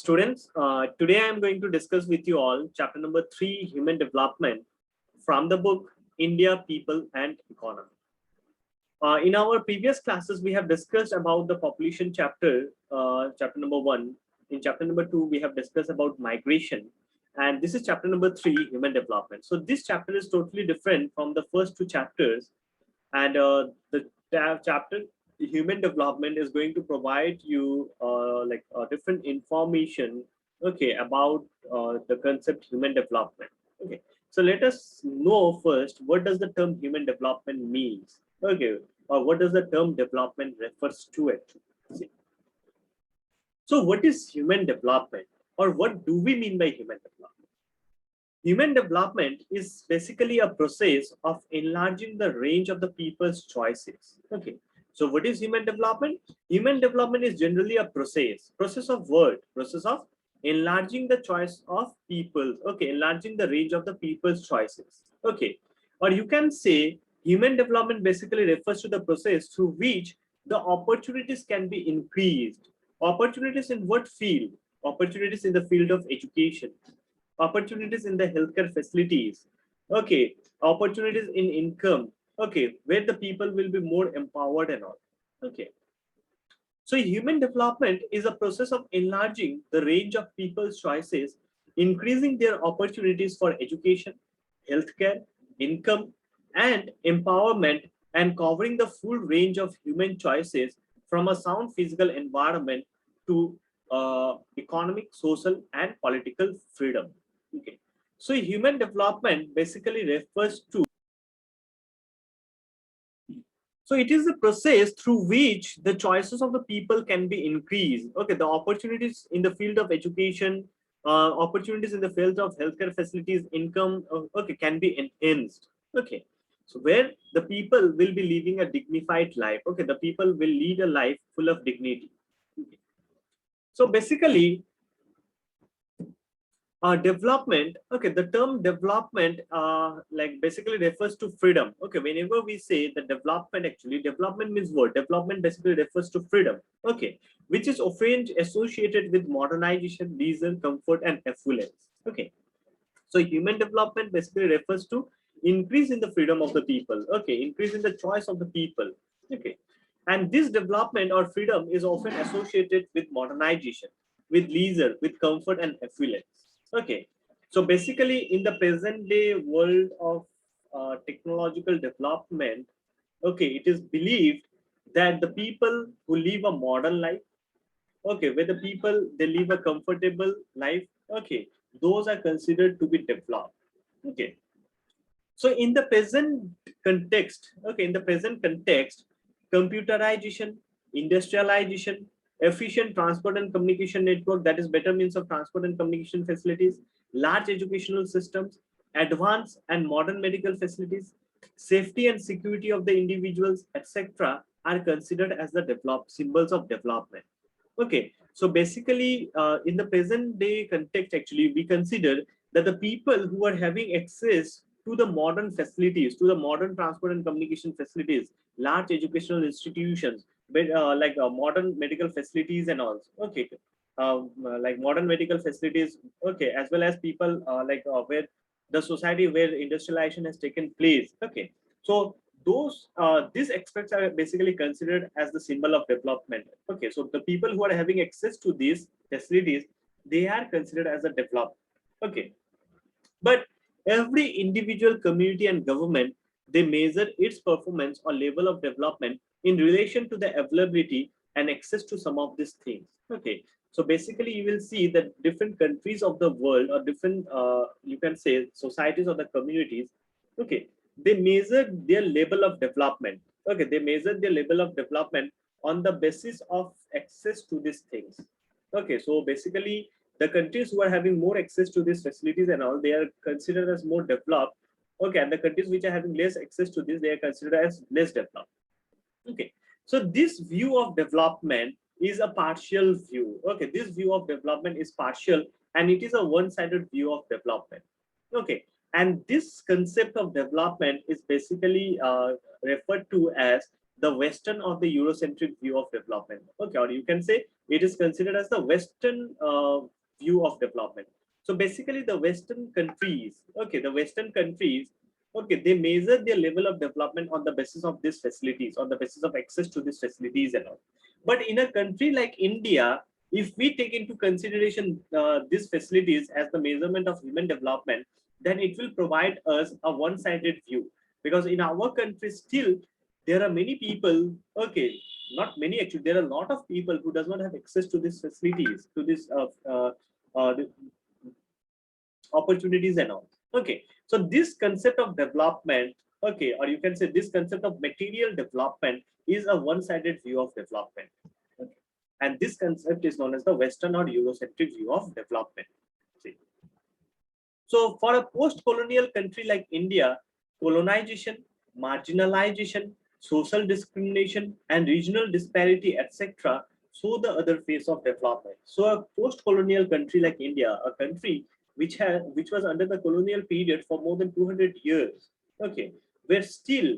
Students, today I am going to discuss with you all chapter number 3, Human Development, from the book India, People and Economy. In our previous classes, we have discussed about the population chapter, chapter number 1. In chapter number 2, we have discussed about migration. And this is chapter number 3, Human Development. So this chapter is totally different from the first two chapters. And the chapter Human Development is going to provide you different information, okay, about the concept human development. Okay, so let us know first, what does the term human development means, okay, or what does the term development refers to it. See. So what is human development, or what do we mean by human development? Human development is basically a process of enlarging the range of the people's choices. Okay. So what is human development? Human development is generally a process of enlarging the choice of people. Okay. Enlarging the range of the people's choices. Okay. Or you can say human development basically refers to the process through which the opportunities can be increased. Opportunities in what field? Opportunities in the field of education, opportunities in the healthcare facilities, okay, opportunities in income, okay, where the people will be more empowered and all. Okay, so human development is a process of enlarging the range of people's choices, increasing their opportunities for education, healthcare, income, and empowerment, and covering the full range of human choices from a sound physical environment to economic, social, and political freedom. Okay. So human development basically refers to, so it is the process through which the choices of the people can be increased. Okay, the opportunities in the field of education, opportunities in the field of healthcare facilities, income, okay, can be enhanced. Okay, so where the people will be living a dignified life. Okay, the people will lead a life full of dignity. Okay. So basically, development, okay, the term development basically refers to freedom. Okay, whenever we say the development, actually development means what? Development basically refers to freedom, okay, which is often associated with modernization, leisure, comfort, and affluence. Okay, so human development basically refers to increase in the freedom of the people, okay, increase in the choice of the people. Okay, and this development or freedom is often associated with modernization, with leisure, with comfort and affluence. Okay, so basically in the present day world of technological development, okay, it is believed that the people who live a modern life, okay, where the people they live a comfortable life, okay, those are considered to be developed. Okay, so in the present context, okay, in the present context, computerization, industrialization, efficient transport and communication network, that is better means of transport and communication facilities, large educational systems, advanced and modern medical facilities, safety and security of the individuals, etc., are considered as the developed symbols of development. Okay, so basically in the present day context, actually we consider that the people who are having access to the modern facilities, to the modern transport and communication facilities, large educational institutions, but modern medical facilities and all. Okay, like modern medical facilities. Okay, as well as people where the society where industrialization has taken place. Okay, so those these aspects are basically considered as the symbol of development. Okay, so the people who are having access to these facilities, they are considered as a developed. Okay, but every individual, community, and government, they measure its performance or level of development in relation to the availability and access to some of these things. Okay, so basically, you will see that different countries of the world or different, you can say, societies or the communities. Okay, they measure their level of development. Okay, they measure their level of development on the basis of access to these things. Okay, so basically, the countries who are having more access to these facilities and all, they are considered as more developed. Okay, and the countries which are having less access to this, they are considered as less developed. Okay, so this view of development is a partial view. Okay, this view of development is partial and it is a one-sided view of development. Okay, and this concept of development is basically referred to as the Western or the Eurocentric view of development. Okay, or you can say it is considered as the Western view of development. So basically, the Western countries, okay, the Western countries, okay, they measure their level of development on the basis of these facilities, on the basis of access to these facilities and all. But in a country like India, if we take into consideration these facilities as the measurement of human development, then it will provide us a one-sided view. Because in our country still, there are many people, okay, not many actually, there are a lot of people who does not have access to these facilities, to this opportunities and all. Okay, so this concept of development, okay, or you can say this concept of material development is a one-sided view of development. Okay. And this concept is known as the Western or Eurocentric view of development. See. So for a post-colonial country like India, colonization, marginalization, social discrimination, and regional disparity, etc., show the other face of development. So a post-colonial country like India, a country which was under the colonial period for more than 200 years, okay, where still,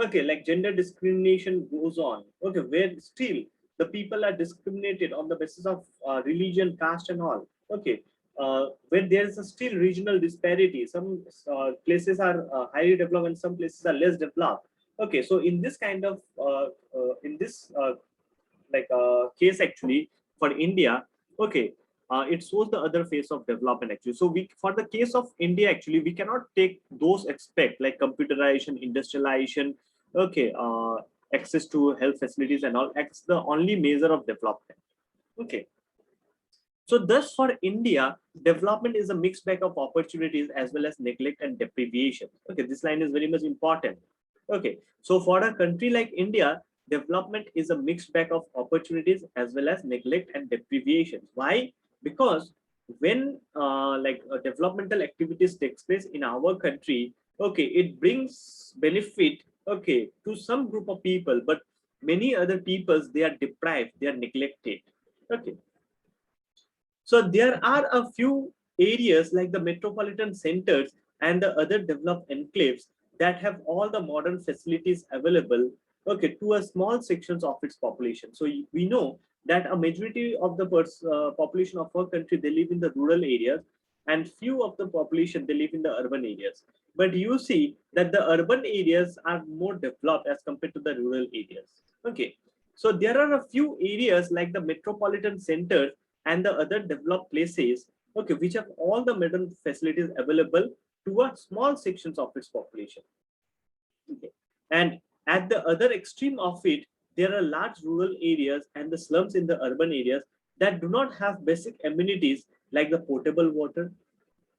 okay, like gender discrimination goes on, okay, where still the people are discriminated on the basis of religion, caste, and all, okay, where there is a still regional disparity. Some places are highly developed and some places are less developed. Okay, so in this kind of in this case actually for India, okay, it shows the other phase of development actually. So we, for the case of India actually, we cannot take those aspects like computerization, industrialization, okay, access to health facilities and all as the only measure of development. Okay. So thus for India, development is a mixed bag of opportunities as well as neglect and deprivation. Okay, this line is very much important. Okay, so for a country like India, development is a mixed bag of opportunities as well as neglect and deprivation. Why? Because when developmental activities takes place in our country, okay, it brings benefit, okay, to some group of people, but many other peoples, they are deprived, they are neglected. Okay. So there are a few areas like the metropolitan centers and the other developed enclaves that have all the modern facilities available, okay, to a small sections of its population. So we know that a majority of the population of our country, they live in the rural areas, and few of the population, they live in the urban areas. But you see that the urban areas are more developed as compared to the rural areas. Okay, so there are a few areas like the metropolitan centers and the other developed places, okay, which have all the modern facilities available to a small sections of its population. Okay. And at the other extreme of it, there are large rural areas and the slums in the urban areas that do not have basic amenities like the potable water,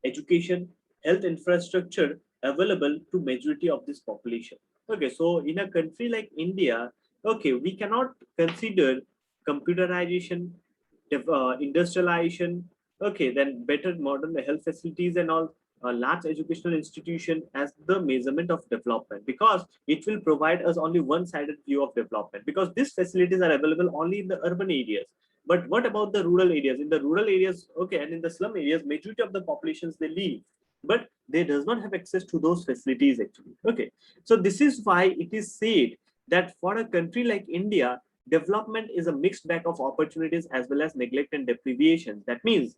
education, health infrastructure available to majority of this population. Okay, so in a country like India, okay, we cannot consider computerization, industrialization, okay, then better modern health facilities and all, a large educational institution as the measurement of development, because it will provide us only one-sided view of development, because these facilities are available only in the urban areas. But what about the rural areas? In the rural areas, okay, and in the slum areas, majority of the populations, they live, but they does not have access to those facilities actually. Okay, so this is why it is said that for a country like India, development is a mixed bag of opportunities as well as neglect and deprivation. That means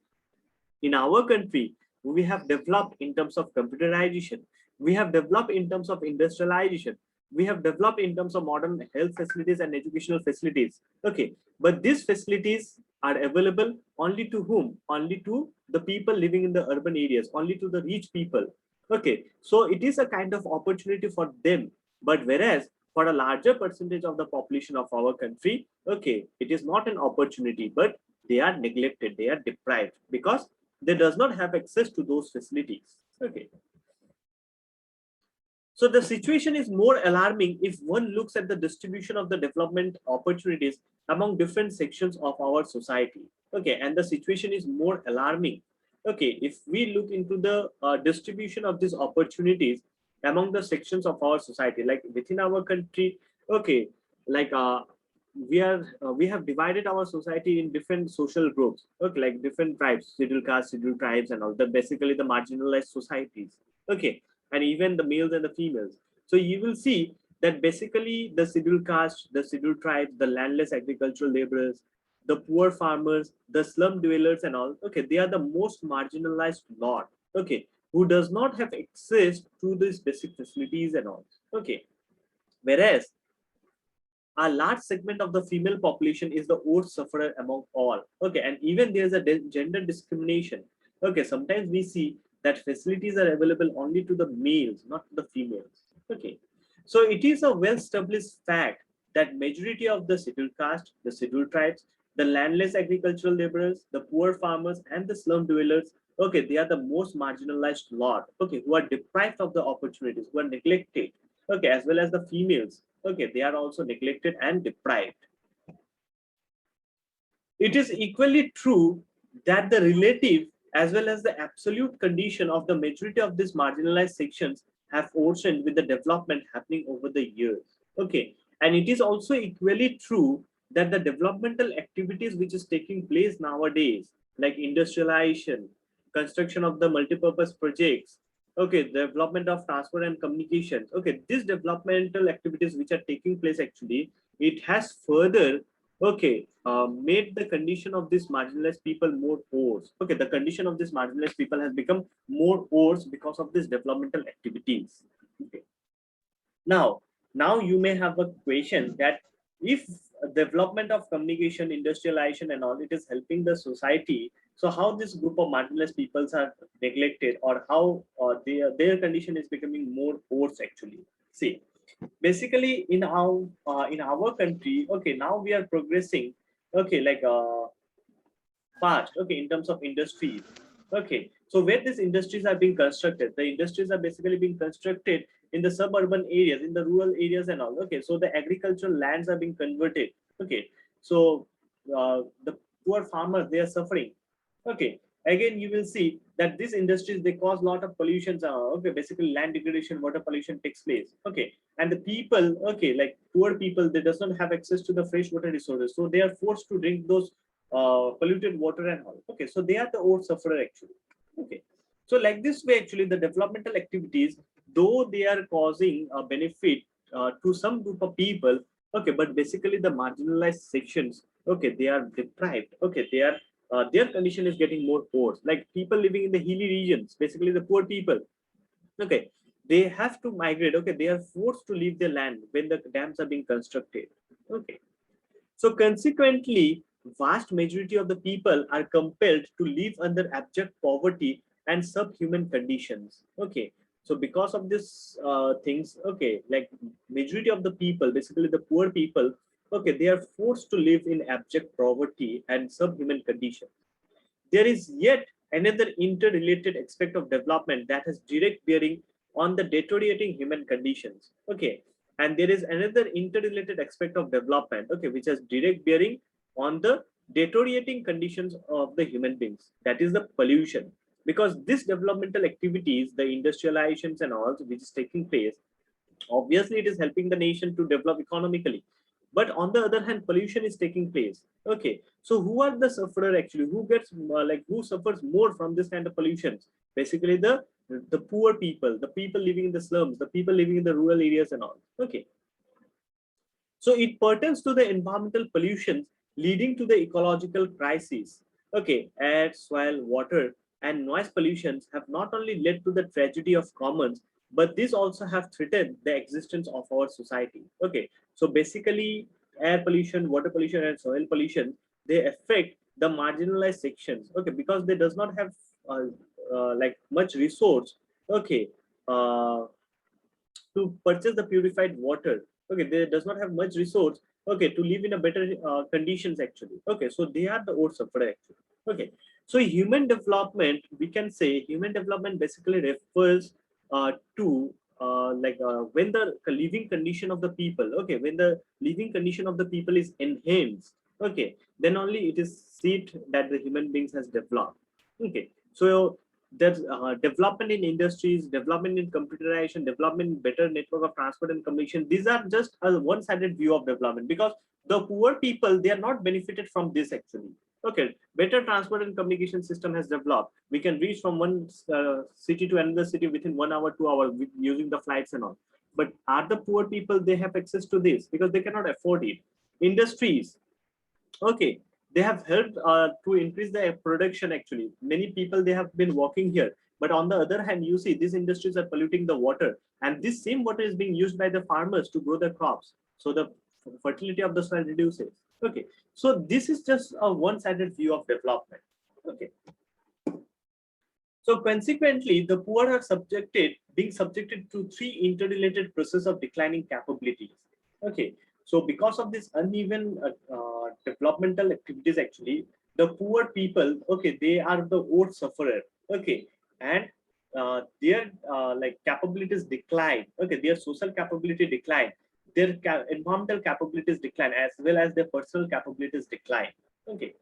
in our country, we have developed in terms of computerization, we have developed in terms of industrialization, we have developed in terms of modern health facilities and educational facilities. Okay, but these facilities are available only to whom? Only to the people living in the urban areas, only to the rich people. Okay, so it is a kind of opportunity for them, but whereas for a larger percentage of the population of our country, okay, it is not an opportunity, but they are neglected, they are deprived because they does not have access to those facilities. Okay, so the situation is more alarming if one looks at the distribution of the development opportunities among different sections of our society. Okay, and the situation is more alarming. Okay, if we look into the distribution of these opportunities among the sections of our society, like within our country, okay, like we have divided our society in different social groups, okay, like different tribes, scheduled caste, scheduled tribes, and all the basically the marginalized societies. Okay, and even the males and the females. So you will see that basically the scheduled caste, the scheduled tribes, the landless agricultural laborers, the poor farmers, the slum dwellers and all, okay, they are the most marginalized lot, okay, who does not have access to these basic facilities and all, okay. Whereas a large segment of the female population is the worst sufferer among all, okay, and even there's a gender discrimination, okay. Sometimes we see that facilities are available only to the males, not to the females, okay. So it is a well established fact that majority of the scheduled caste, the scheduled tribes, the landless agricultural laborers, the poor farmers and the slum dwellers, okay, they are the most marginalized lot, okay, who are deprived of the opportunities, who are neglected, okay, as well as the females, okay, they are also neglected and deprived. It is equally true that the relative as well as the absolute condition of the majority of these marginalized sections have worsened with the development happening over the years, okay. And it is also equally true that the developmental activities which is taking place nowadays, like industrialization, construction of the multipurpose projects, okay, development of transport and communications, okay, these developmental activities which are taking place, actually it has further, okay, made the condition of these marginalized people more worse, okay. The condition of these marginalized people has become more worse because of these developmental activities, okay. Now you may have a question that if development of communication, industrialization and all, it is helping the society, so how this group of marginalized peoples are neglected, or how their condition is becoming more worse, actually. See, basically in our country, okay, now we are progressing, okay, like fast, okay, in terms of industries, okay. So where these industries are being constructed, the industries are basically being constructed in the suburban areas, in the rural areas and all, okay. So the agricultural lands are being converted, okay. So the poor farmers, they are suffering, okay. Again you will see that these industries, they cause a lot of pollutions, okay, basically land degradation, water pollution takes place, okay. And the people, okay, like poor people, they does not have access to the fresh water resources, so they are forced to drink those polluted water and all, okay. So they are the worst sufferer, actually, okay. So like this way, actually the developmental activities, though they are causing a benefit to some group of people, okay, but basically the marginalized sections, okay, they are deprived, okay, they are their condition is getting more worse, like people living in the hilly regions, basically the poor people, okay, they have to migrate, okay, they are forced to leave their land when the dams are being constructed, okay. So consequently, vast majority of the people are compelled to live under abject poverty and subhuman conditions. Okay. So because of this things, okay, like majority of the people, basically the poor people, okay, they are forced to live in abject poverty and subhuman conditions. There is yet another interrelated aspect of development that has direct bearing on the deteriorating human conditions. Okay. And there is another interrelated aspect of development, okay, which has direct bearing on the deteriorating conditions of the human beings. That is the pollution. Because this developmental activities, the industrializations and all, which is taking place, obviously it is helping the nation to develop economically, but on the other hand pollution is taking place, okay. So who are the sufferer, actually who gets like who suffers more from this kind of pollutions? Basically the poor people, the people living in the slums, the people living in the rural areas and all, okay. So it pertains to the environmental pollution leading to the ecological crisis. Okay, air, soil, water, and noise pollutions have not only led to the tragedy of commons, but these also have threatened the existence of our society. Okay, so basically, air pollution, water pollution, and soil pollution, they affect the marginalized sections. Okay, because they does not have like much resource. Okay, uh, to purchase the purified water, okay, they does not have much resource, okay, to live in a better conditions, actually, okay. So they are the worst sufferer, actually, okay. So human development, we can say human development basically refers to when the living condition of the people, okay, when the living condition of the people is enhanced, okay, then only it is seen that the human beings has developed, okay. So there's development in industries, development in computerization, development in better network of transport and communication. These are just a one-sided view of development, because the poor people, they are not benefited from this, actually. Okay, better transport and communication system has developed. We can reach from one city to another city within 1 hour, 2 hours using the flights and all. but are the poor people, they have access to this because they cannot afford it. Industries, okay, they have helped to increase the production. Actually, many people, they have been working here, but on the other hand, you see these industries are polluting the water, and this same water is being used by the farmers to grow the crops, so the fertility of the soil reduces. Okay, so this is just a one-sided view of development. Okay, so consequently, the poor are being subjected to three interrelated processes of declining capabilities. Okay, so because of this uneven developmental activities, actually, the poor people, okay, they are the worst sufferer. Okay, and their like capabilities decline. Okay, their social capability decline, their environmental capabilities decline, as well as their personal capabilities decline. Okay,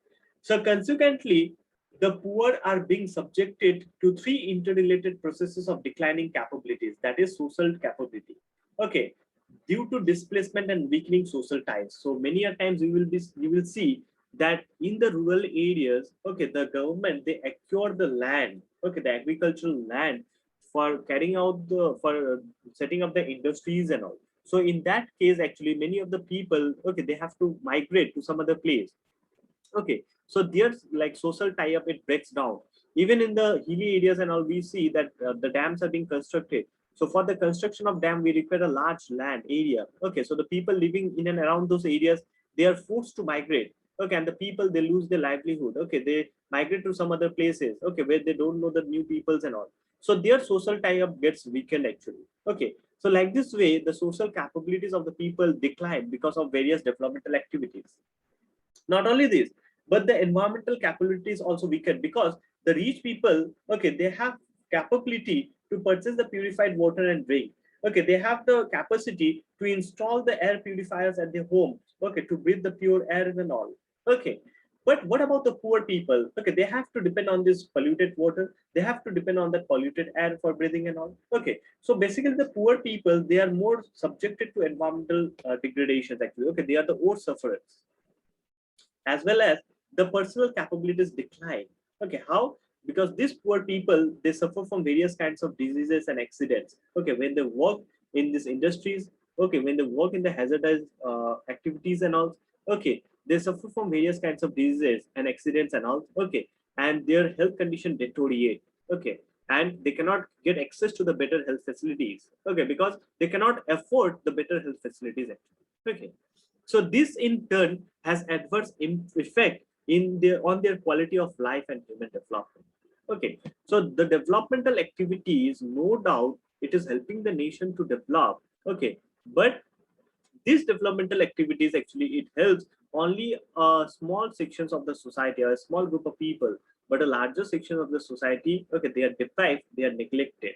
so consequently, the poor are being subjected to three interrelated processes of declining capabilities, that is social capability. Okay, due to displacement and weakening social ties. So many a times you will see that in the rural areas, okay, the government, they acquire the land, okay, the agricultural land, for carrying out the for setting up the industries and all. So in that case, actually, many of the people, okay, they have to migrate to some other place. Okay, so there's like social tie-up, it breaks down. Even in the hilly areas and all, we see that the dams are being constructed. So for the construction of dam, we require a large land area. Okay, so the people living in and around those areas, they are forced to migrate. Okay, and the people, they lose their livelihood. Okay, they migrate to some other places. Okay, where they don't know the new peoples and all. So their social tie-up gets weakened actually. Okay, so like this way, the social capabilities of the people decline because of various developmental activities. Not only this, but the environmental capabilities also weaken because the rich people, okay, they have capability to purchase the purified water and drink. Okay, they have the capacity to install the air purifiers at their home. Okay, to breathe the pure air and all. Okay, but what about the poor people? Okay, they have to depend on this polluted water. They have to depend on that polluted air for breathing and all. Okay, so basically the poor people, they are more subjected to environmental degradations actually. Okay, they are the worst sufferers, as well as the personal capabilities decline. Okay, how? Because these poor people, they suffer from various kinds of diseases and accidents. Okay, when they work in these industries, okay, when they work in the hazardous activities and all, okay, they suffer from various kinds of diseases and accidents and all. Okay, and their health condition deteriorate. Okay, and they cannot get access to the better health facilities. Okay, because they cannot afford the better health facilities actually. Okay, so this in turn has adverse effect in their on their quality of life and human development. Okay, so the developmental activities, no doubt, it is helping the nation to develop. Okay, but these developmental activities actually, it helps only small sections of the society or a small group of people, but a larger section of the society, okay, they are deprived, they are neglected.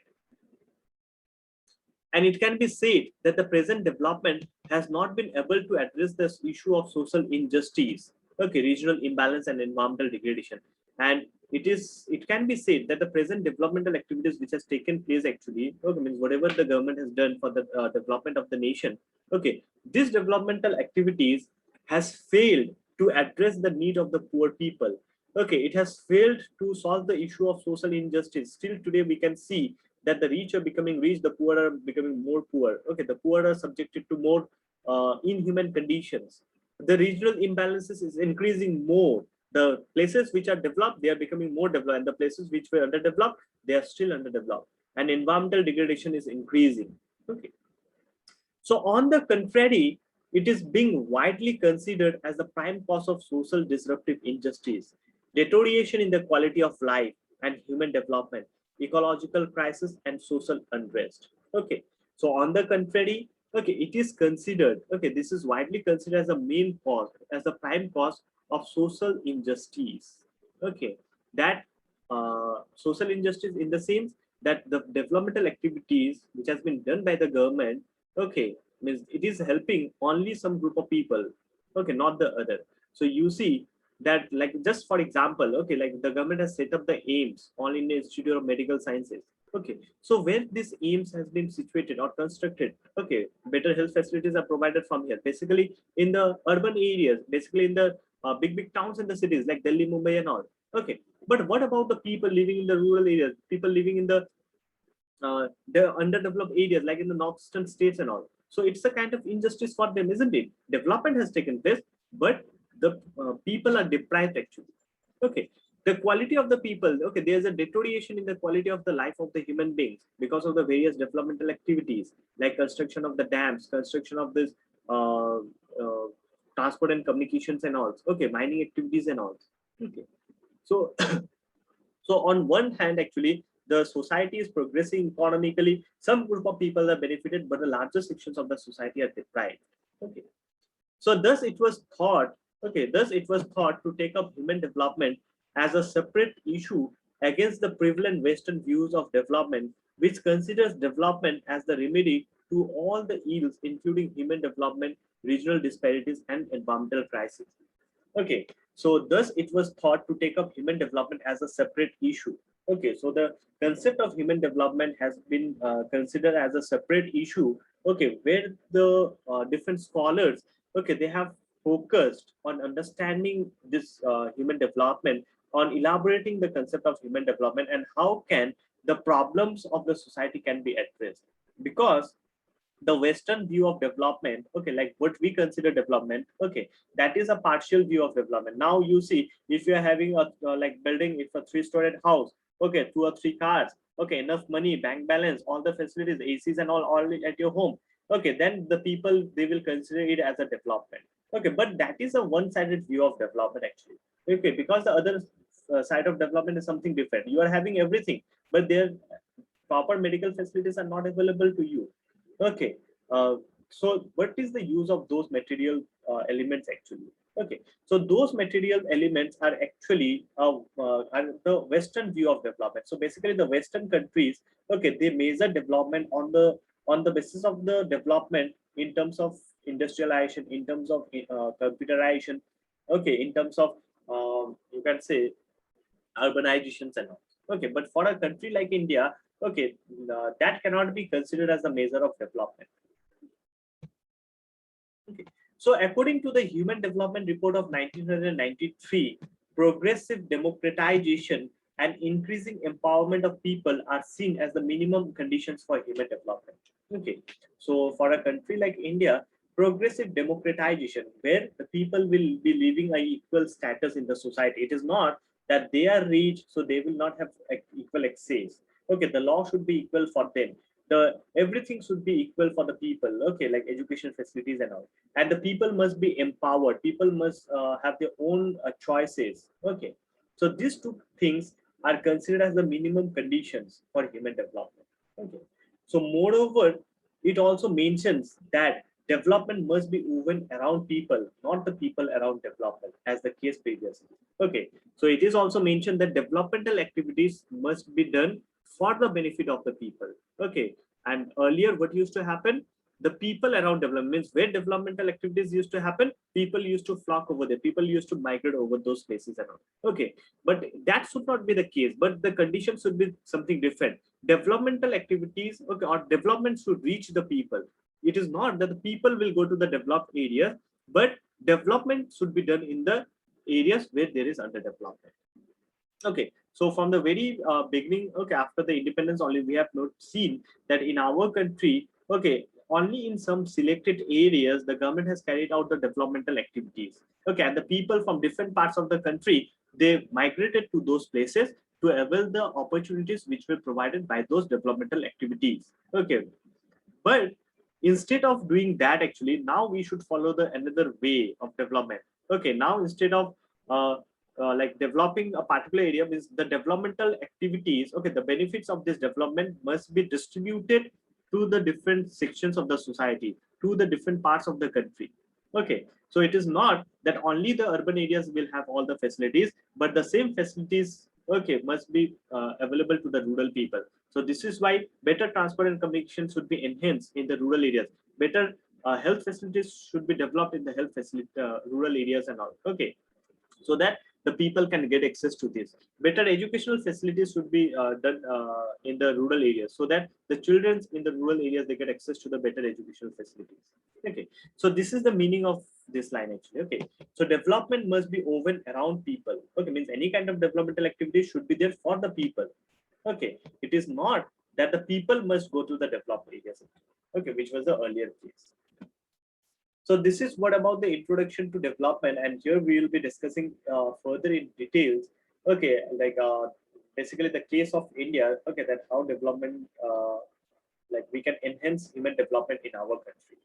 And it can be said that the present development has not been able to address this issue of social injustice, okay, regional imbalance and environmental degradation. And it can be said that the present developmental activities which has taken place actually, okay, means whatever the government has done for the development of the nation, okay, these developmental activities has failed to address the need of the poor people. Okay, it has failed to solve the issue of social injustice. Still today we can see that the rich are becoming rich, the poor are becoming more poor. Okay, the poor are subjected to more inhuman conditions. The regional imbalances is increasing more. The places which are developed, they are becoming more developed, and the places which were underdeveloped, they are still underdeveloped. And environmental degradation is increasing. Okay. So on the contrary, it is being widely considered as the prime cause of social disruptive injustice, deterioration in the quality of life and human development, ecological crisis, and social unrest. Okay, so on the contrary, okay, it is considered, okay, this is widely considered as a main cause, as the prime cause of social injustice. Okay, that social injustice in the sense that the developmental activities which has been done by the government, okay, means it is helping only some group of people, okay, not the other. So you see that, like, just for example, okay, like the government has set up the AIMS, All India Institute of Medical Sciences. Okay, so where this AIMS has been situated or constructed, okay, better health facilities are provided from here, basically in the urban areas, basically in the big towns and the cities like Delhi, Mumbai and all. Okay, but what about the people living in the rural areas, people living in the the underdeveloped areas like in the northeastern states and all. So it's a kind of injustice for them, isn't it? Development has taken place, but the people are deprived actually. Okay, the quality of the people. Okay, there's a deterioration in the quality of the life of the human beings because of the various developmental activities like construction of the dams, construction of this uh, uh, transport and communications and all. Okay, mining activities and all. Okay, so so on one hand, actually, the society is progressing economically. Some group of people are benefited, but the larger sections of the society are deprived. Okay. So thus it was thought, thus it was thought to take up human development as a separate issue against the prevalent Western views of development, which considers development as the remedy to all the ills, including human development, regional disparities, and environmental crises. Okay, so thus it was thought to take up human development as a separate issue. Okay, so the concept of human development has been considered as a separate issue. Okay, where the different scholars, okay, they have focused on understanding this human development, on elaborating the concept of human development and how can the problems of the society can be addressed. Because the Western view of development, okay, like what we consider development, okay, that is a partial view of development. Now you see, if you are having a like building, if a three-storied house, okay, 2 or 3 cars, okay, enough money, bank balance, all the facilities, ACs and all at your home, okay, then the people, they will consider it as a development. Okay, but that is a one-sided view of development actually. Okay, because the other side of development is something different. You are having everything, but their proper medical facilities are not available to you. Okay. So what is the use of those material elements actually? Okay. So those material elements are actually are the Western view of development. So basically, the Western countries, okay, they measure development on the basis of the development in terms of industrialization, in terms of computerization, okay, in terms of you can say urbanizations and all. Okay, but for a country like India, okay, that cannot be considered as a measure of development. Okay. So according to the Human Development Report of 1993, progressive democratization and increasing empowerment of people are seen as the minimum conditions for human development. Okay, so for a country like India, progressive democratization, where the people will be living a equal status in the society. It is not that they are rich, so they will not have equal access. Okay, the law should be equal for them. The everything should be equal for the people. Okay, like education facilities and all, and the people must be empowered. People must have their own choices. Okay, so these two things are considered as the minimum conditions for human development. Okay, so moreover, it also mentions that development must be woven around people, not the people around development, as the case previously. Okay, so it is also mentioned that developmental activities must be done for the benefit of the people. Okay, and earlier what used to happen, the people around development means where developmental activities used to happen, people used to flock over there, people used to migrate over those places and all. Okay, but that should not be the case, but the condition should be something different. Developmental activities, okay, or development should reach the people. It is not that the people will go to the developed areas, but development should be done in the areas where there is underdevelopment. Okay, so from the very beginning, okay, after the independence only, we have not seen that in our country, okay, only in some selected areas, the government has carried out the developmental activities. Okay, and the people from different parts of the country, they migrated to those places to avail the opportunities which were provided by those developmental activities. Okay, but instead of doing that, actually, now we should follow the another way of development. Okay, now instead of like developing a particular area, means the developmental activities, okay, the benefits of this development must be distributed to the different sections of the society, to the different parts of the country. Okay, so it is not that only the urban areas will have all the facilities, but the same facilities, okay, must be available to the rural people. So this is why better transport and communication should be enhanced in the rural areas. Better health facilities should be developed in the health facility rural areas and all. Okay, so that the people can get access to this. Better educational facilities should be done in the rural areas, so that the children in the rural areas, they get access to the better educational facilities. Okay, so this is the meaning of this line actually. Okay, so development must be woven around people. Okay, means any kind of developmental activity should be there for the people. Okay, it is not that the people must go to the developed areas. Okay, which was the earlier case. So this is what about the introduction to development, and here we will be discussing further in details. Okay, like basically the case of India. Okay, that how development, like we can enhance human development in our country.